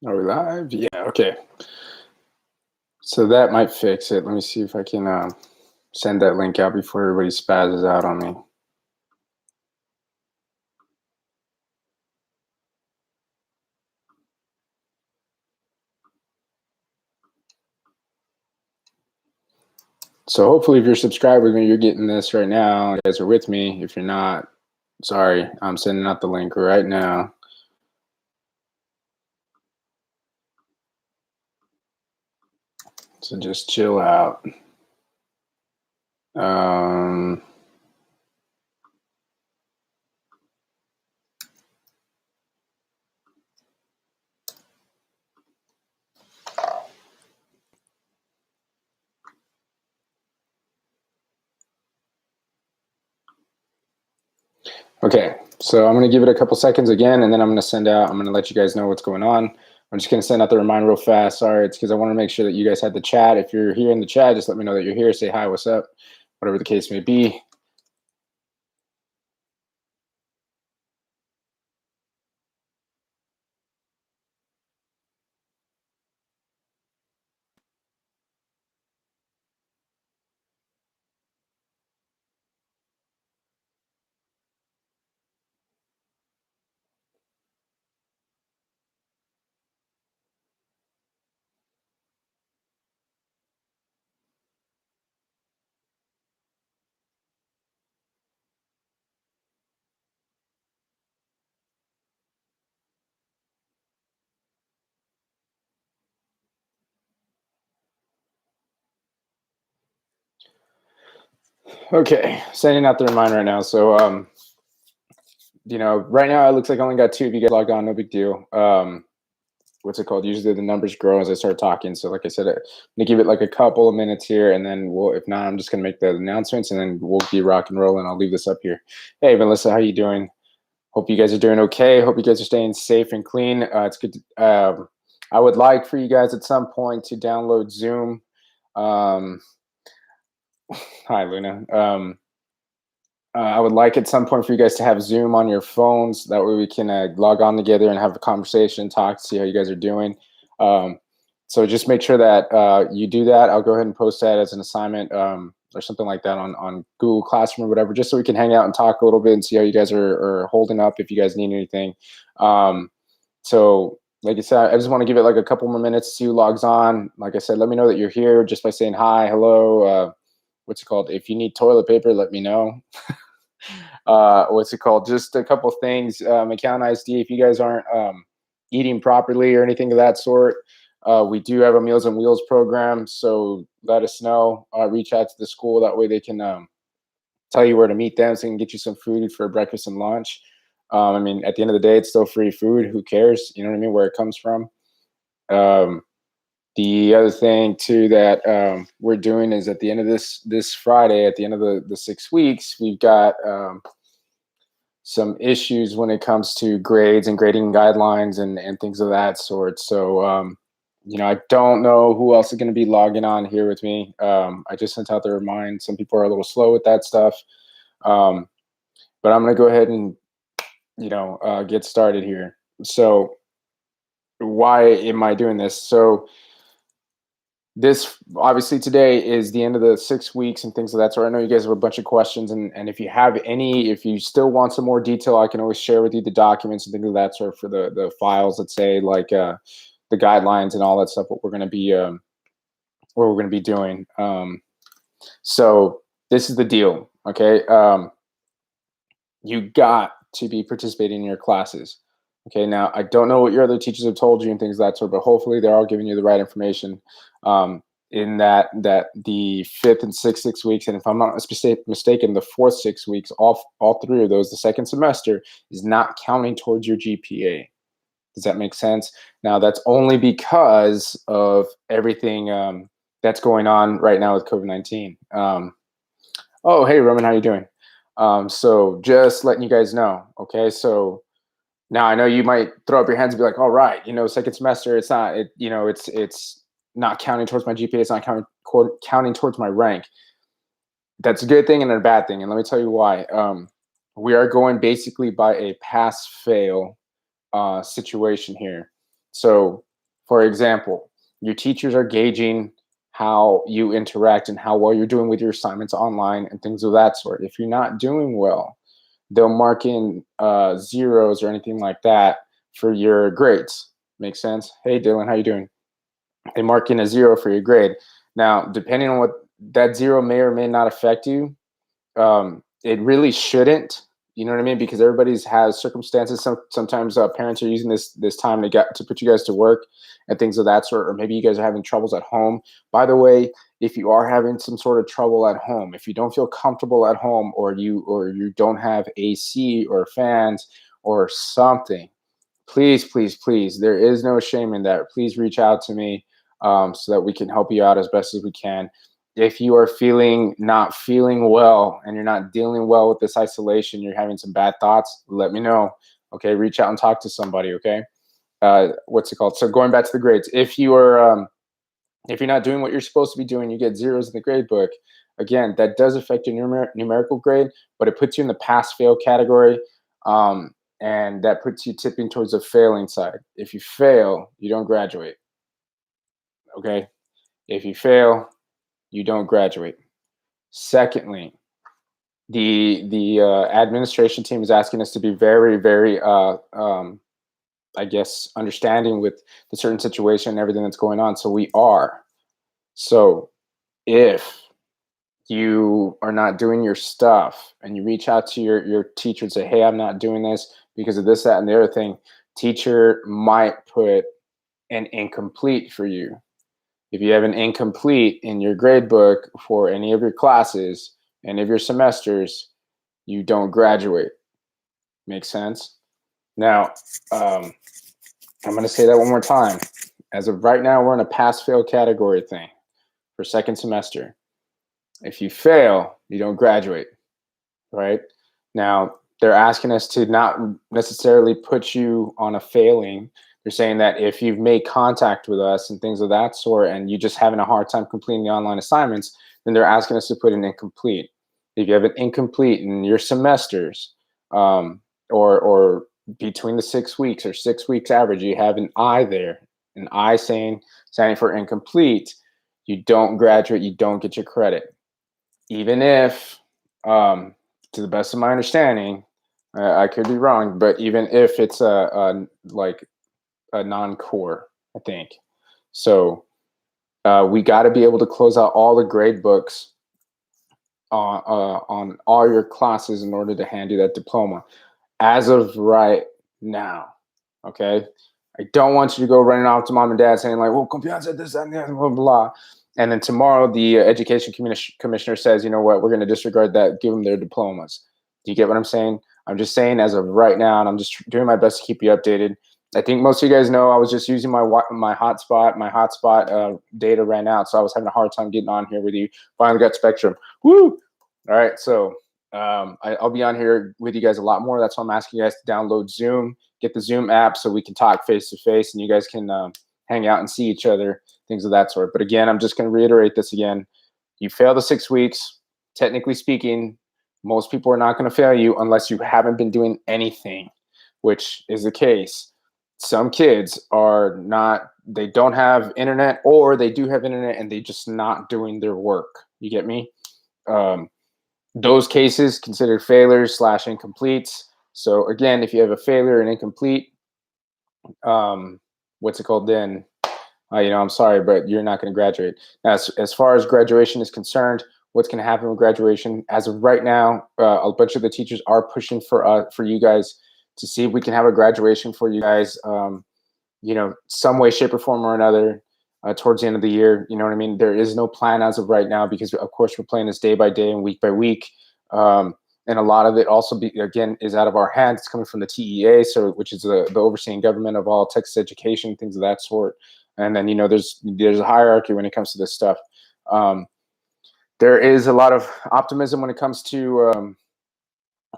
Are we live? Yeah, okay. So that might fix it. Let me see if I can send that link out before everybody spazzes out on me. So hopefully if you're subscribed with me, you're getting this right now. You guys are with me. If you're not, sorry, I'm sending out the link right now. So just chill out. Okay, so I'm going to give it a couple seconds again, and then I'm going to send out, I'm going to let you guys know what's going on. I'm just going to send out the reminder real fast. Sorry, it's because I want to make sure that you guys had the chat. If you're here in the chat, just let me know that you're here. Say hi, what's up, whatever the case may be. Okay, sending out the reminder right now. So, right now it looks like I only got 2 of you guys logged on. No big deal. What's it called? Usually the numbers grow as I start talking. So, like I said, I'm gonna give it like a couple of minutes here, and then if not, I'm just gonna make the announcements, and then we'll be rock and rolling. I'll leave this up here. Hey, Melissa, how you doing? Hope you guys are doing okay. Hope you guys are staying safe and clean. It's good. I would like for you guys at some point to download Zoom. Hi, Luna. I would like at some point for you guys to have Zoom on your phones. That way we can log on together and have a conversation, talk, see how you guys are doing. So just make sure that you do that. I'll go ahead and post that as an assignment or something like that on Google Classroom or whatever, just so we can hang out and talk a little bit and see how you guys are holding up, if you guys need anything. So like I said, I just want to give it like a couple more minutes, see who logs on. Like I said, let me know that you're here just by saying hi, hello, what's it called? If you need toilet paper, let me know. What's it called? Just a couple things. Account ISD, if you guys aren't eating properly or anything of that sort, we do have a Meals on Wheels program. So let us know. Reach out to the school. That way they can tell you where to meet them so they can get you some food for breakfast and lunch. I mean, at the end of the day, it's still free food. Who cares? You know what I mean? Where it comes from. The other thing too that we're doing is at the end of this Friday, at the end of the 6 weeks, we've got some issues when it comes to grades and grading guidelines and things of that sort. So I don't know who else is going to be logging on here with me. I just sent out the remind. Some people are a little slow with that stuff, but I'm going to go ahead and get started here. So why am I doing this? So this obviously today is the end of the 6 weeks and things of that sort. I know you guys have a bunch of questions, and if you have any, if you still want some more detail, I can always share with you the documents and things of that sort for the files that say like the guidelines and all that stuff. What we're going to be doing. So this is the deal. Okay, you got to be participating in your classes. Okay, now I don't know what your other teachers have told you and things of that sort, but hopefully they're all giving you the right information. In that the 5th and 6th 6 weeks, and if I'm not mistaken, the 4th 6 weeks, all 3 of those, the second semester is not counting towards your GPA. Does that make sense? Now that's only because of everything that's going on right now with COVID-19. Oh, hey Roman, how you doing? So just letting you guys know. Okay, so now I know you might throw up your hands and be like, "All right, second semester, it's not, it's not counting towards my GPA. It's not counting towards my rank." That's a good thing and a bad thing, and let me tell you why. We are going basically by a pass-fail situation here. So For example, your teachers are gauging how you interact and how well you're doing with your assignments online and things of that sort. If you're not doing well, they'll mark in zeros or anything like that for your grades. Make sense? Hey, Dylan, how you doing? They mark in a zero for your grade. Now, depending on what that zero may or may not affect you, it really shouldn't. You know what I mean? Because everybody's has circumstances. Sometimes parents are using this time to get to put you guys to work and things of that sort. Or maybe you guys are having troubles at home. By the way, if you are having some sort of trouble at home, if you don't feel comfortable at home, or you don't have AC or fans or something, please, please, please, there is no shame in that. Please reach out to me so that we can help you out as best as we can. If you are not feeling well and you're not dealing well with this isolation, you're having some bad thoughts, let me know. Okay, reach out and talk to somebody. Okay, what's it called? So going back to the grades, if you're not doing what you're supposed to be doing, you get zeros in the grade book. Again, that does affect your numerical grade, but it puts you in the pass-fail category, and that puts you tipping towards the failing side. If you fail, you don't graduate. Okay, if you fail, you don't graduate. Secondly, the administration team is asking us to be very, very, I guess, understanding with the certain situation and everything that's going on. So we are. So if you are not doing your stuff and you reach out to your teacher and say, hey, I'm not doing this because of this, that, and the other thing, teacher might put an incomplete for you. If you have an incomplete in your grade book for any of your classes, any of your semesters, you don't graduate. Make sense? Now, I'm going to say that one more time. As of right now, we're in a pass-fail category thing for second semester. If you fail, you don't graduate, right? Now, they're asking us to not necessarily put you on a failing. They're saying that if you've made contact with us and things of that sort, and you're just having a hard time completing the online assignments, then they're asking us to put an incomplete. If you have an incomplete in your semesters, or between the 6 weeks or 6 weeks average, you have an I there, an I standing for incomplete, you don't graduate, you don't get your credit. Even if, to the best of my understanding, I could be wrong, but even if it's like a non-core, I think. So we got to be able to close out all the grade books on all your classes in order to hand you that diploma. As of right now, okay? I don't want you to go running off to mom and dad saying like, well, Confianza, this, that, and the other, blah, blah. And then tomorrow the education commissioner says, you know what, we're going to disregard that, give them their diplomas. Do you get what I'm saying? I'm just saying as of right now, and I'm just doing my best to keep you updated. I think most of you guys know I was just using my hotspot. My hotspot data ran out, so I was having a hard time getting on here with you. Finally got Spectrum. Woo! All right, so I'll be on here with you guys a lot more. That's why I'm asking you guys to download Zoom, get the Zoom app so we can talk face to face, and you guys can hang out and see each other, things of that sort. But again, I'm just going to reiterate this again. You fail the 6 weeks. Technically speaking, most people are not going to fail you unless you haven't been doing anything, which is the case. Some kids are not, they don't have internet, or they do have internet and they're just not doing their work. You get me? Those cases considered failures / incompletes. So again, if you have a failure and incomplete, what's it called then? I'm sorry, but you're not going to graduate. Now, as far as graduation is concerned, what's going to happen with graduation? As of right now, a bunch of the teachers are pushing for you guys to see if we can have a graduation for you guys, some way, shape, or form or another towards the end of the year. You know what I mean? There is no plan as of right now because, of course, we're playing this day by day and week by week. And a lot of it also, is out of our hands. It's coming from the TEA, which is the overseeing government of all Texas education, things of that sort. And then, there's a hierarchy when it comes to this stuff. There is a lot of optimism when it comes to,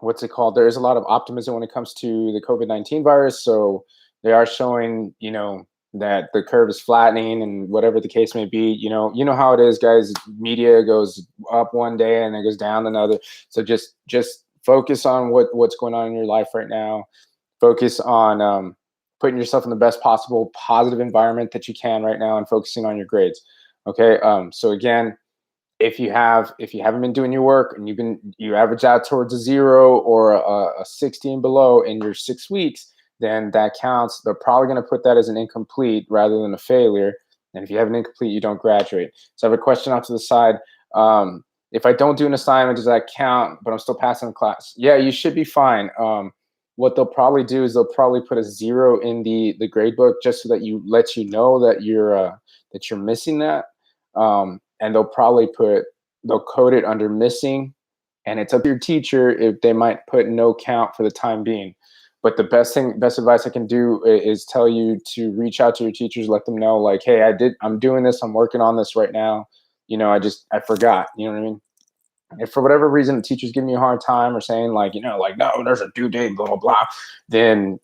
there is a lot of optimism when it comes to the COVID-19 virus. So they are showing, that the curve is flattening and whatever the case may be. You know how it is, guys. Media goes up one day and it goes down another. So just focus on what's going on in your life right now. Focus on putting yourself in the best possible positive environment that you can right now and focusing on your grades. Okay. So again, if you haven't been doing your work and you average out towards a 0 or a 16 below in your 6 weeks, then that counts. They're probably going to put that as an incomplete rather than a failure. And if you have an incomplete, you don't graduate. So I have a question off to the side. If I don't do an assignment, does that count? But I'm still passing the class. Yeah, you should be fine. What they'll probably do is they'll probably put a 0 in the grade book just so that let you know that you're missing that. And they'll code it under missing, and it's up to your teacher if they might put no count for the time being. But the best advice I can do is tell you to reach out to your teachers, let them know like, hey, I'm doing this, I'm working on this right now. I forgot, you know what I mean? If for whatever reason the teacher's giving you a hard time or saying like, like, no, there's a due date, blah, blah, blah, then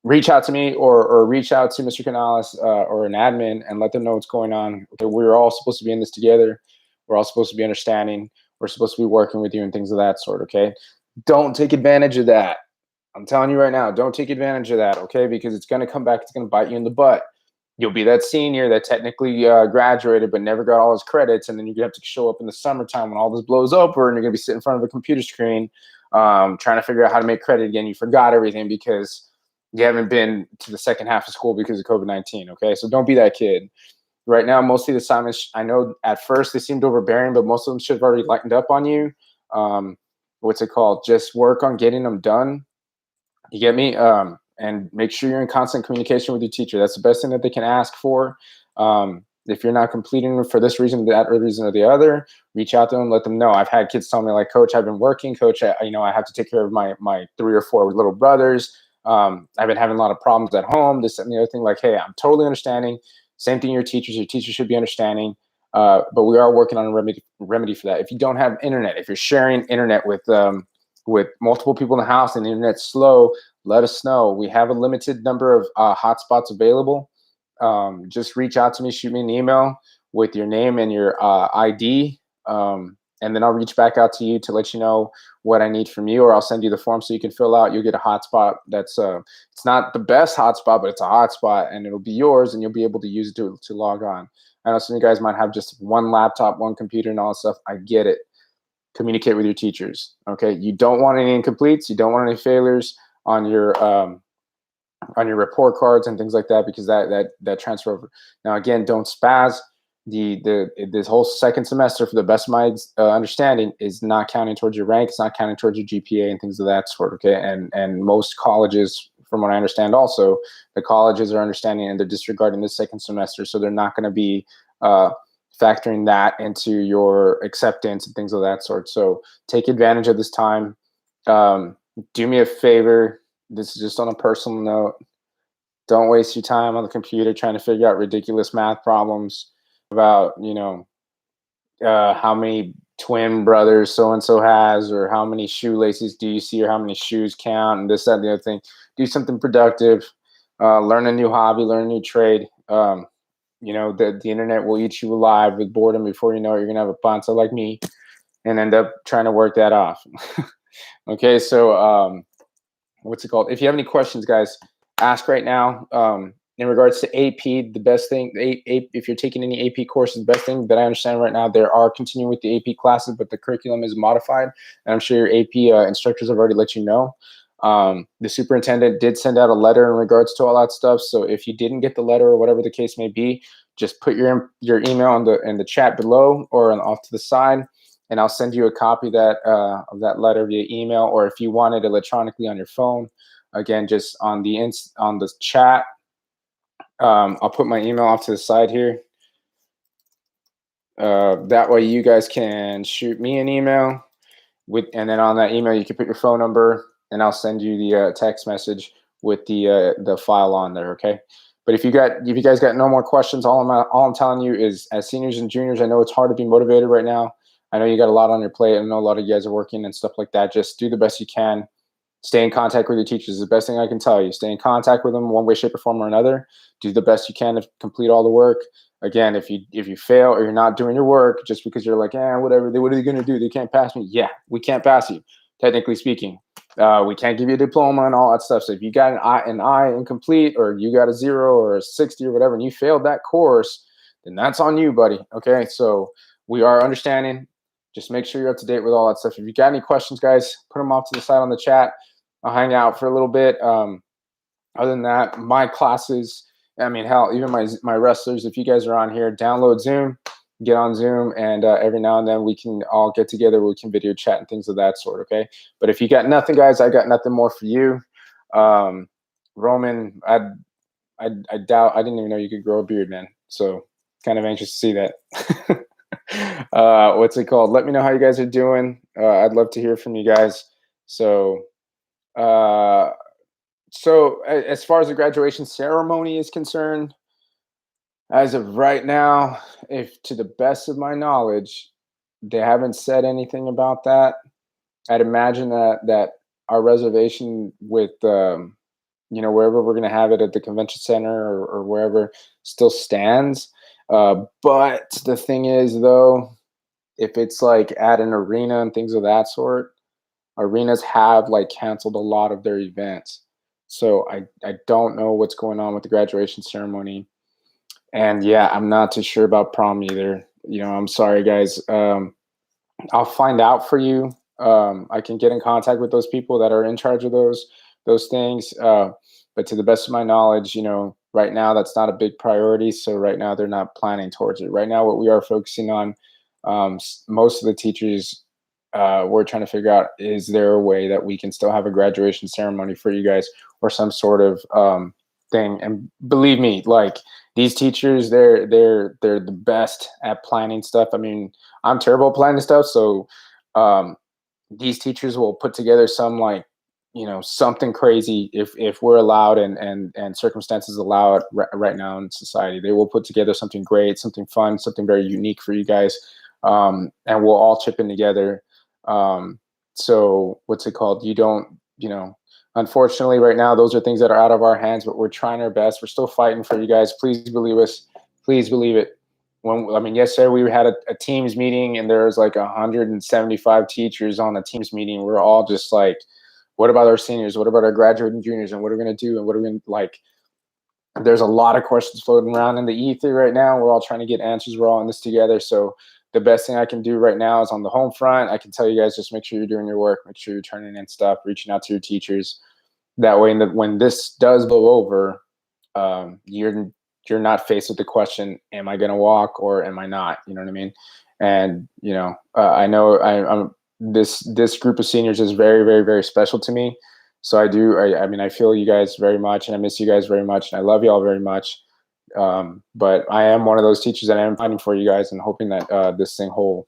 reach out to me or reach out to Mr. Canales or an admin and let them know what's going on. Okay, we're all supposed to be in this together. We're all supposed to be understanding. We're supposed to be working with you and things of that sort, okay? Don't take advantage of that. I'm telling you right now, don't take advantage of that, okay? Because it's going to come back. It's going to bite you in the butt. You'll be that senior that technically graduated but never got all his credits, and then you're going to have to show up in the summertime when all this blows over and you're going to be sitting in front of a computer screen trying to figure out how to make credit again. You forgot everything because you haven't been to the second half of school because of COVID-19, okay? So don't be that kid. Right now, most of the assignments, I know at first they seemed overbearing, but most of them should have already lightened up on you. What's it called? Just work on getting them done. You get me? And make sure you're in constant communication with your teacher. That's the best thing that they can ask for. If you're not completing them for this reason, that or reason or the other, reach out to them, let them know. I've had kids tell me like, Coach, I've been working. Coach, I have to take care of my 3 or 4 little brothers. I've been having a lot of problems at home, this and the other thing. Like, hey, I'm totally understanding. Same thing your teachers should be understanding. But we are working on a remedy for that. If you don't have internet, if you're sharing internet with multiple people in the house and the internet's slow, let us know. We have a limited number of hotspots available. Just reach out to me, shoot me an email with your name and your ID. And then I'll reach back out to you to let you know what I need from you, or I'll send you the form so you can fill out. You'll get a hotspot that's it's not the best hotspot, but it's a hotspot, and it'll be yours, and you'll be able to use it to log on. I know some of you guys might have just one laptop, one computer, and all that stuff. I get it. Communicate with your teachers. Okay, you don't want any incompletes. You don't want any failures on your report cards and things like that, because that transfer over. Now again, don't spaz. This whole second semester, for the best of my understanding, is not counting towards your rank. It's not counting towards your GPA and things of that sort. Okay, and most colleges, from what I understand, also the colleges are understanding and they're disregarding this second semester, so they're not going to be factoring that into your acceptance and things of that sort. So take advantage of this time. Do me a favor. This is just on a personal note. Don't waste your time on the computer trying to figure out ridiculous math problems about, how many twin brothers so-and-so has, or how many shoelaces do you see, or how many shoes count, and this, that, and the other thing. Do something productive. Learn a new hobby, learn a new trade. The internet will eat you alive with boredom. Before you know it, you're going to have a panza like me and end up trying to work that off. Okay, so what's it called? If you have any questions, guys, ask right now. In regards to AP, the best thing, if you're taking any AP courses, the best thing that I understand right now, there are continuing with the AP classes, but the curriculum is modified. And I'm sure your AP instructors have already let you know. The superintendent did send out a letter in regards to all that stuff. So if you didn't get the letter or whatever the case may be, just put your email in the chat below or off to the side, and I'll send you a copy of that letter via email, or if you want it electronically on your phone, again, just on the chat. I'll put my email off to the side here. That way you guys can shoot me an email and then on that email you can put your phone number, and I'll send you the text message with the file on there. Okay. But if you guys got no more questions, all I'm telling you is, as seniors and juniors, I know it's hard to be motivated right now. I know you got a lot on your plate. I know a lot of you guys are working and stuff like that. Just do the best you can. Stay in contact with your teachers is the best thing I can tell you. Stay in contact with them one way, shape, or form or another. Do the best you can to complete all the work. Again, if you fail or you're not doing your work just because you're like, whatever, what are they going to do? They can't pass me. Yeah, we can't pass you, technically speaking. We can't give you a diploma and all that stuff. So if you got an I incomplete, or you got a 0 or a 60 or whatever, and you failed that course, then that's on you, buddy. Okay. So we are understanding. Just make sure you're up to date with all that stuff. If you got any questions, guys, put them off to the side on the chat. I'll hang out for a little bit. Other than that, my classes, I mean, hell, even my wrestlers, if you guys are on here, download Zoom, get on Zoom, and every now and then we can all get together. We can video chat and things of that sort, okay? But if you got nothing, guys, I got nothing more for you. Roman, I doubt, I didn't even know you could grow a beard, man. So kind of anxious to see that. What's it called? Let me know how you guys are doing. I'd love to hear from you guys. So, as far as the graduation ceremony is concerned, as of right now, if to the best of my knowledge, they haven't said anything about that. I'd imagine that our reservation with wherever we're going to have it at the convention center, or wherever, still stands. But the thing is, though, if it's like at an arena and things of that sort, arenas have like canceled a lot of their events. So I don't know what's going on with the graduation ceremony. And yeah, I'm not too sure about prom either. I'm sorry, guys. I'll find out for you. I can get in contact with those people that are in charge of those things. But to the best of my knowledge, right now that's not a big priority. So right now they're not planning towards it. Right now, what we are focusing on, most of the teachers, we're trying to figure out, is there a way that we can still have a graduation ceremony for you guys, or some sort of thing. And believe me, like, these teachers, they're the best at planning stuff. I mean, I'm terrible at planning stuff, so these teachers will put together some, like, something crazy, if we're allowed, and circumstances allow it right now in society. They will put together something great, something fun, something very unique for you guys, and we'll all chip in together. So what's it called? Unfortunately, right now, those are things that are out of our hands, but we're trying our best. We're still fighting for you guys. Please believe us. Please believe it. Yesterday we had a Teams meeting, and there was like 175 teachers on the Teams meeting. We're all just like, what about our seniors? What about our graduating juniors? And what are we going to do? And what are we going to, like, there's a lot of questions floating around in the ether right now. We're all trying to get answers. We're all in this together. So the best thing I can do right now is, on the home front, I can tell you guys, just make sure you're doing your work, make sure you're turning in stuff, reaching out to your teachers. That way, when this does blow over, you're not faced with the question, am I going to walk or am I not? You know what I mean? And, I know I'm this group of seniors is very, very, very special to me. So I feel you guys very much, and I miss you guys very much, and I love you all very much. But I am one of those teachers that I am fighting for you guys, and hoping that this whole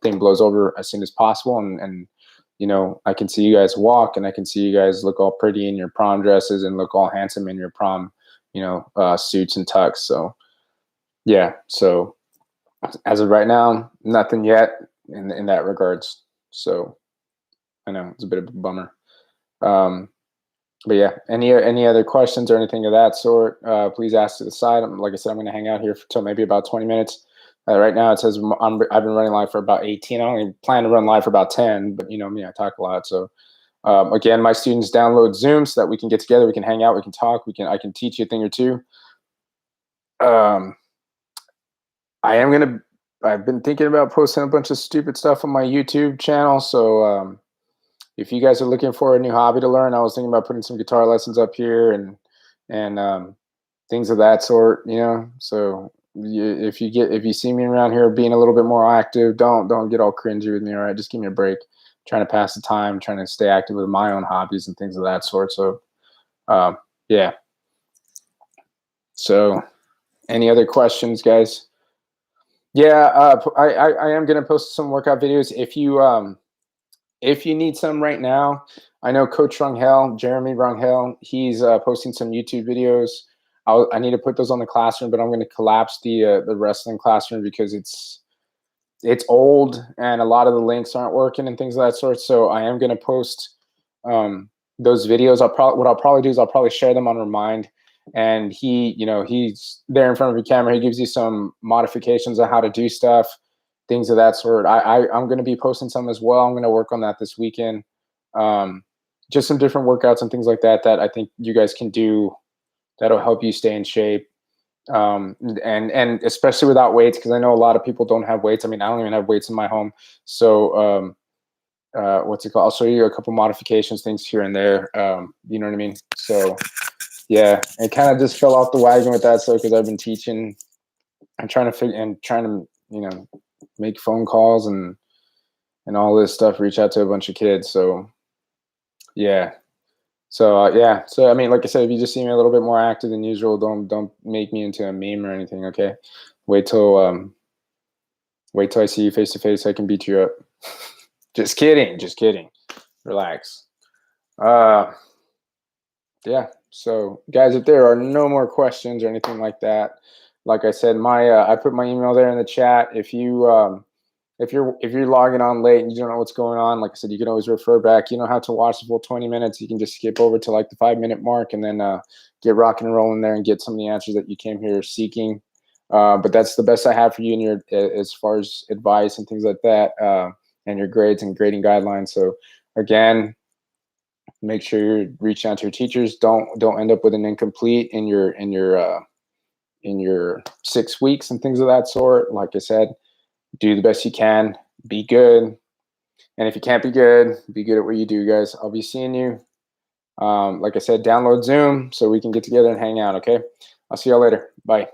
thing blows over as soon as possible. And I can see you guys walk, and I can see you guys look all pretty in your prom dresses and look all handsome in your prom, suits and tux. So yeah. So as of right now, nothing yet in that regards. So I know it's a bit of a bummer. But yeah, any other questions or anything of that sort, please ask to the side. Like I said, I'm going to hang out here till maybe about 20 minutes. Right now it says I've been running live for about 18. I only plan to run live for about 10, but you know me, I talk a lot. So again, my students download Zoom so that we can get together, we can hang out, we can talk, I can teach you a thing or two. I've been thinking about posting a bunch of stupid stuff on my YouTube channel. So if you guys are looking for a new hobby to learn, I was thinking about putting some guitar lessons up here and things of that sort. So if you see me around here being a little bit more active, don't get all cringy with me. All right, just give me a break. I'm trying to pass the time, trying to stay active with my own hobbies and things of that sort. So yeah. So any other questions, guys? Yeah, I am gonna post some workout videos. If you need some right now, I know Coach Rangel, Jeremy Rangel, he's posting some YouTube videos. I need to put those on the classroom, but I'm going to collapse the wrestling classroom because it's old and a lot of the links aren't working and things of that sort. So I am going to post those videos. What I'll probably do is I'll probably share them on Remind. And he's there in front of the camera. He gives you some modifications on how to do stuff, things of that sort. I'm going to be posting some as well. I'm going to work on that this weekend. just some different workouts and things like that that I think you guys can do that'll help you stay in shape. And especially without weights, because I know a lot of people don't have weights. I mean, I don't even have weights in my home. So what's it called? I'll show you a couple modifications, things here and there. You know what I mean? So yeah, it kind of just fell off the wagon with that. So because I've been teaching and trying to make phone calls and all this stuff, reach out to a bunch of kids. So yeah. So yeah. So I mean, like I said, if you just see me a little bit more active than usual, don't make me into a meme or anything. Okay. Wait till I see you face to face. I can beat you up. Just kidding. Just kidding. Relax. Yeah. So guys, if there are no more questions or anything like that, like I said, I put my email there in the chat. If you're logging on late and you don't know what's going on, like I said, you can always refer back. You don't have to watch the full 20 minutes. You can just skip over to like the 5-minute mark and then get rocking and rolling there and get some of the answers that you came here seeking. But that's the best I have for you in your as far as advice and things like that, and your grades and grading guidelines. So again, make sure you're reaching out to your teachers. Don't end up with an incomplete in your 6 weeks and things of that sort. Like I said, do the best you can, be good. And if you can't be good at what you do, guys. I'll be seeing you. Like I said, download Zoom so we can get together and hang out, okay? I'll see y'all later. Bye.